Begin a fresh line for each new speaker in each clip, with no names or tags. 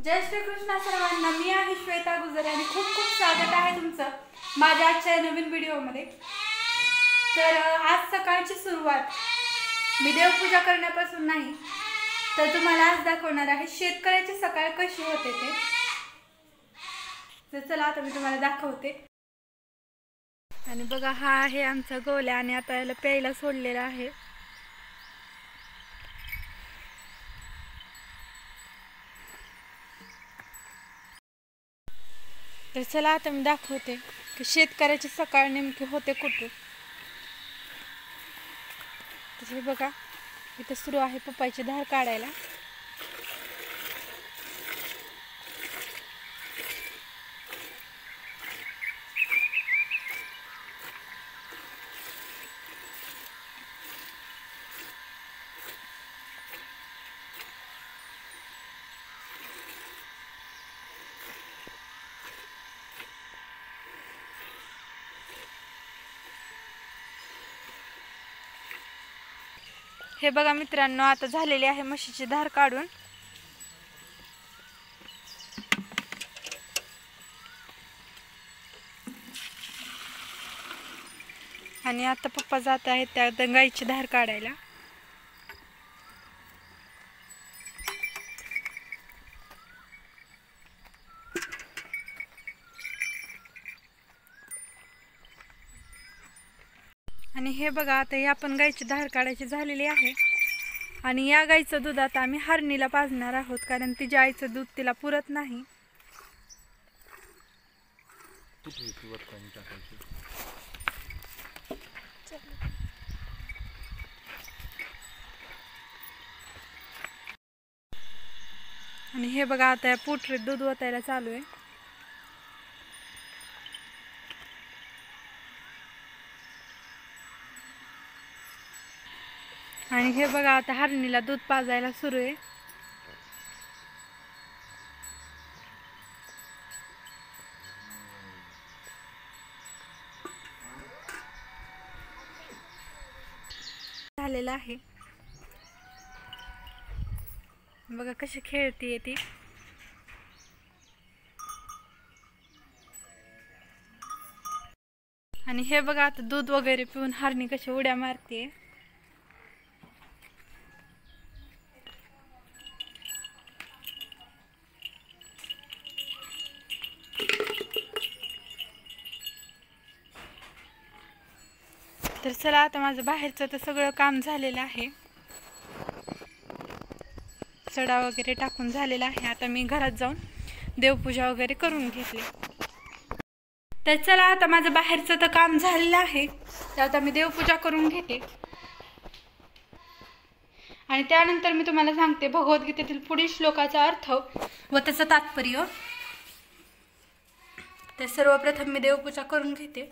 जय श्री कृष्ण सर्वांना। मी आहे श्वेता गुजर आणि खूप खूप स्वागत आहे तुमचं माझ्या आजच्या नवीन व्हिडिओमध्ये। तर आज सकाळची सुरुवात मी देवपूजा करण्यापासून नाही तर तुम्हाला आज दाखवणार आहे शेतकऱ्याची सकाळ कशी होते ते। तर चला आता मी तुम्हाला दाखवते। आणि बघा हा आहे आमचा गोल्या आणि आता याला प्यायला सोडलेला आहे। तर चला आता मी दाखवते की शेतकऱ्याची सकाळ नेमकी होते कुठे। तसे बघा इथे सुरू आहे पपईची धार काढायला। हे बघा मित्रांनो, आता झालेली आहे म्हशीची धार काढून। आणि आता पप्पा जात आहेत त्या गाईची धार काढायला। आणि हे बघा आता ही आपण गाईची धार काढायची झालेली आहे। आणि या गाईचं दूध आता आम्ही हरणीला पाजणार आहोत, कारण तिच्या आईचं दूध तिला पुरत नाही। आणि हे बघा आता या पोटरीत दूध ओतायला चालू आहे। आणि हे बघा आता हरणीला दूध पाजायला सुरू आहे। झालेला आहे बघा कशी खेळतीये ती। आणि हे बघा आता दूध वगैरे पिऊन हरणी कशी उड्या मारते। तर चला आता माझं बाहेरचं तर सगळं काम झालेलं आहे। सडा वगैरे टाकून झालेला आहे। आता मी घरात जाऊन देवपूजा वगैरे करून घेतली। तर चला आता माझं बाहेरचं तर काम झालेलं आहे, तर आता मी देवपूजा करून घेते। आणि त्यानंतर मी तुम्हाला सांगते भगवद्गीतेतील पुढील श्लोकाचा अर्थ व त्याचं तात्पर्य। तर सर्वप्रथम मी देवपूजा करून घेते।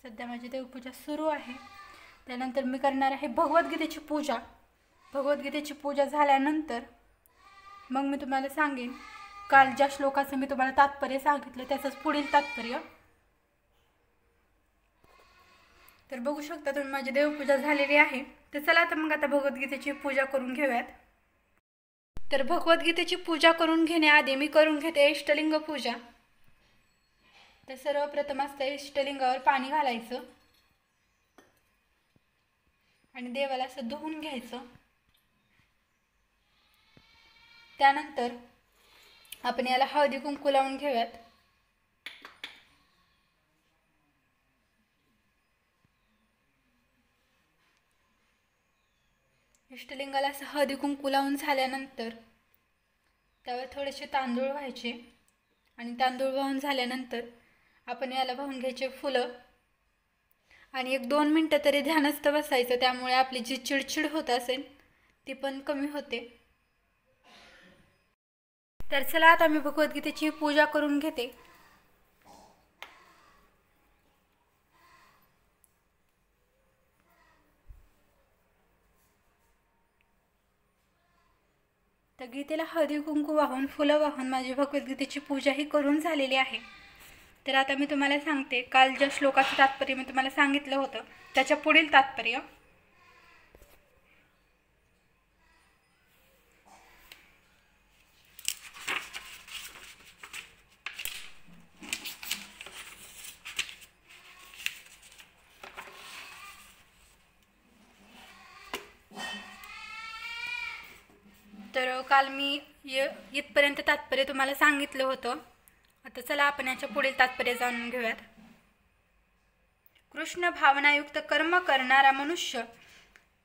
सध्या माझी देवपूजा सुरू आहे। त्यानंतर मी करणार आहे भगवद्गीतेची पूजा। भगवद्गीतेची पूजा झाल्यानंतर मग मी तुम्हाला सांगेन काल ज्या श्लोकाचं मी तुम्हाला तात्पर्य सांगितलं त्याचंच पुढील तात्पर्य। तर बघू शकता तुम्ही माझी देवपूजा झालेली आहे। तर चला तर मग आता भगवद्गीतेची पूजा करून घेऊयात। तर भगवद्गीतेची पूजा करून घेण्याआधी मी करून घेते इष्टलिंग पूजा। तर सर्वप्रथम असतं इष्टलिंगावर पाणी घालायचं आणि देवाला असं धुवून घ्यायचं। त्यानंतर आपण याला हळदी कुंकू लावून घेऊयात। इष्टलिंगाला असं हळदी कुंकू लावून झाल्यानंतर त्यावर थोडेसे तांदूळ व्हायचे आणि तांदूळ वाहून झाल्यानंतर आपण याला वाहून घ्यायचे फुलं आणि 1-2 मिनटं तरी ध्यानस्थ बसायचं, त्यामुळे आपली जी चिडचिड होत असेल ती पण कमी होते। तर चला आता मी भगवद्गीतेची पूजा करून घेते। तर गीतेला हळदी कुंकू वाहून फुलं वाहून माझी भगवद्गीतेची पूजा ही करून झालेली आहे। तर आता मी तुम्हाला सांगते, काल ज्या श्लोकाचं तात्पर्य मी तुम्हाला सांगितलं होतं त्याच्या पुढील तात्पर्य. तर काल मी इथपर्यंत तात्पर्य तुम्हाला सांगितलं होतं. आता चला आपण याच्या पुढील तात्पर्य जाणून घेऊयात. कृष्ण भावनायुक्त कर्म करणारा मनुष्य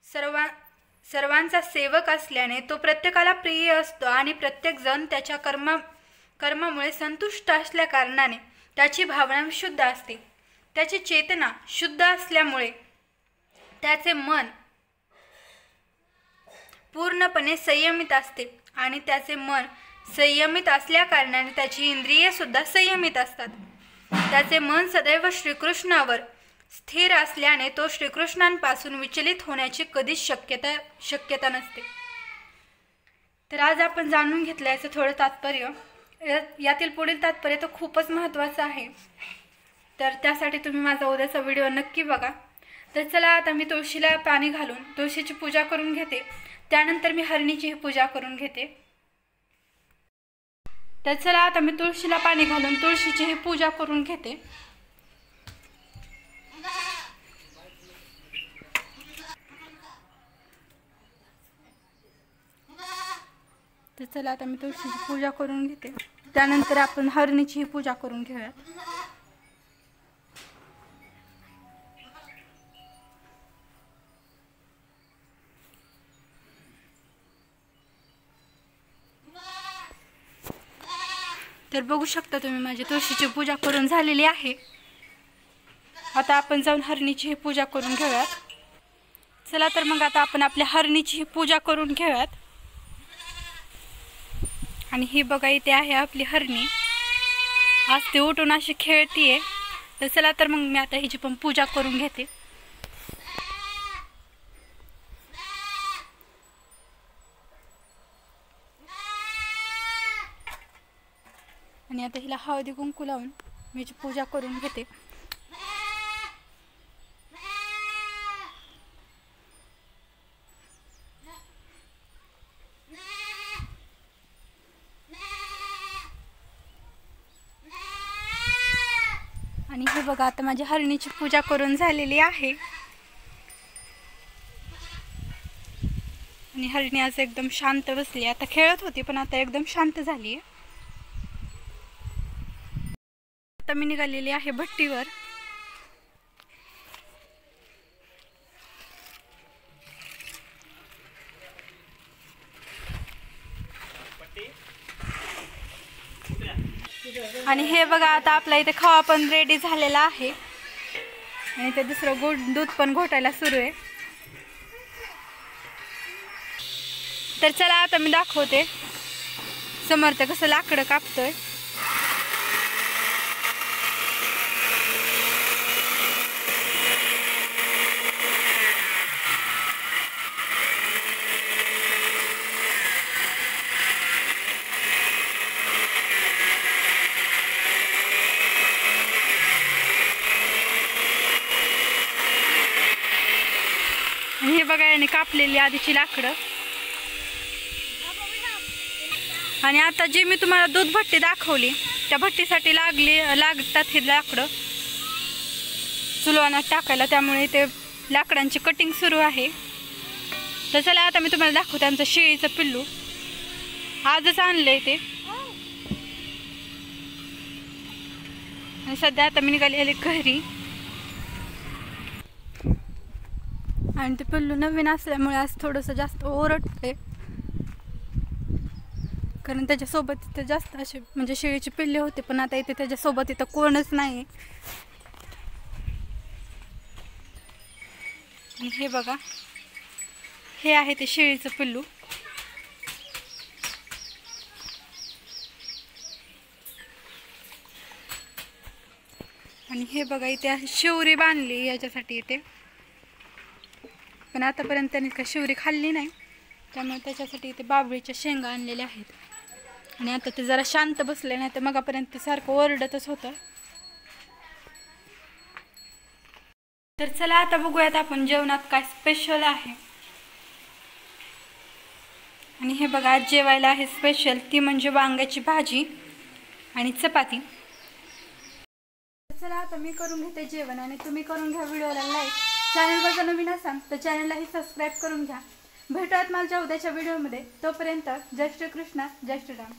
सर्वांचा सेवक असल्याने तो प्रत्येकाला प्रिय असतो आणि प्रत्येकजण त्याच्या कर्मामुळे संतुष्ट असल्या कारणाने त्याची भावना विशुद्ध असते. त्याची चेतना शुद्ध असल्यामुळे त्याचे मन पूर्णपणे संयमित असते आणि त्याचे मन संयमित असल्या कारणाने त्याची इंद्रिये सुद्धा संयमित असतात. त्याचे मन सदैव श्रीकृष्णावर स्थिर असल्याने तो श्रीकृष्णांपासून विचलित होण्याची कधीच शक्यता नसते. तर आज आपण जाणून घेतलं याचं थोडं तात्पर्य. यातील पुढील तात्पर्य तर खूपच महत्त्वाचं आहे, तर त्यासाठी तुम्ही माझा उद्याचा व्हिडिओ नक्की बघा. तर चला आता मी तुळशीला पाणी घालून तुळशीची पूजा करून घेते. त्यानंतर मी हरणीची पूजा करून घेते. तर चला आता मी तुळशीला पाणी घालून तुळशीची पूजा करून घेते. तर चला आता मी तुळशीची पूजा करून घेते. त्यानंतर आपण हरणीची पूजा करून घेऊया. तर बघू शकता तुम्ही माझी तुळशीची पूजा करून झालेली आहे. आता आपण जाऊन हरणीची पूजा करून घेऊयात. चला तर मग आता आपण आपल्या हरणीची पूजा करून घेऊयात. आणि ही बघा इथे आहे आपली हरणी. आज ती उठून अशी खेळतीये. तर चला तर मग मी आता हिची पण पूजा करून घेते. आणि आता हिला हळदी कुंकू लावून मी हिची पूजा करून घेते. आणि हे बघा आता माझ्या हरणीची पूजा करून झालेली आहे. आणि हरणी आज एकदम शांत बसली. आता खेळत होती पण आता एकदम शांत झाली आहे. आता मी निघालेली आहे भट्टीवर. आणि हे बघा आता आपला इथे खवा पण रेडी झालेला आहे. आणि ते दुसरं दूध पण घोटायला सुरू आहे. तर चला आता मी दाखवते समर्थ कसं लाकडं कापतोय. हे बघा याने कापलेली आधीची लाकडं. आणि आता जी मी तुम्हाला दूध भट्टी दाखवली त्या भट्टीसाठी लागतात ही लाकडं चुलवानात टाकायला. त्यामुळे ते लाकडांची कटिंग सुरू आहे. तर चला आता मी तुम्हाला दाखवते आमचं शेळीचं पिल्लू. आजच आणलंय ते. आणि सध्या आता मी निघालेले घरी. आणि ते पिल्लू नवीन असल्यामुळे आज थोडंसं जास्त ओरडते, कारण त्याच्यासोबत इथं जास्त असे म्हणजे शेळीचे पिल्ले होते, पण आता इथे त्याच्यासोबत इथं कोणच नाही. आणि हे बघा हे आहे ते शेळीचं पिल्लू. आणि हे बघा इथे शिवरी बांधली याच्यासाठी इथे, पण आतापर्यंत त्याने काही शिवरी खाल्ली नाही, त्यामुळे त्याच्यासाठी इथे बाबळीच्या शेंगा आणलेल्या आहेत. आणि आता ते जरा शांत बसले नाही तर मगापर्यंत ते सारखं ओरडतच होतं. तर चला आता बघूयात आपण जेवणात काय स्पेशल आहे. आणि हे बघा आज जेवायला आहे स्पेशल, ती म्हणजे वांग्याची भाजी आणि चपाती. चला आता मी करून घेते जेवण आणि तुम्ही करून घ्या व्हिडिओला लाईक. चॅनलवर जर नवीन असाल तर चॅनललाही सबस्क्राईब करून घ्या. भेटूयात माझ्या उद्याच्या व्हिडिओमध्ये. तोपर्यंत जय श्री कृष्ण, जय श्रीराम.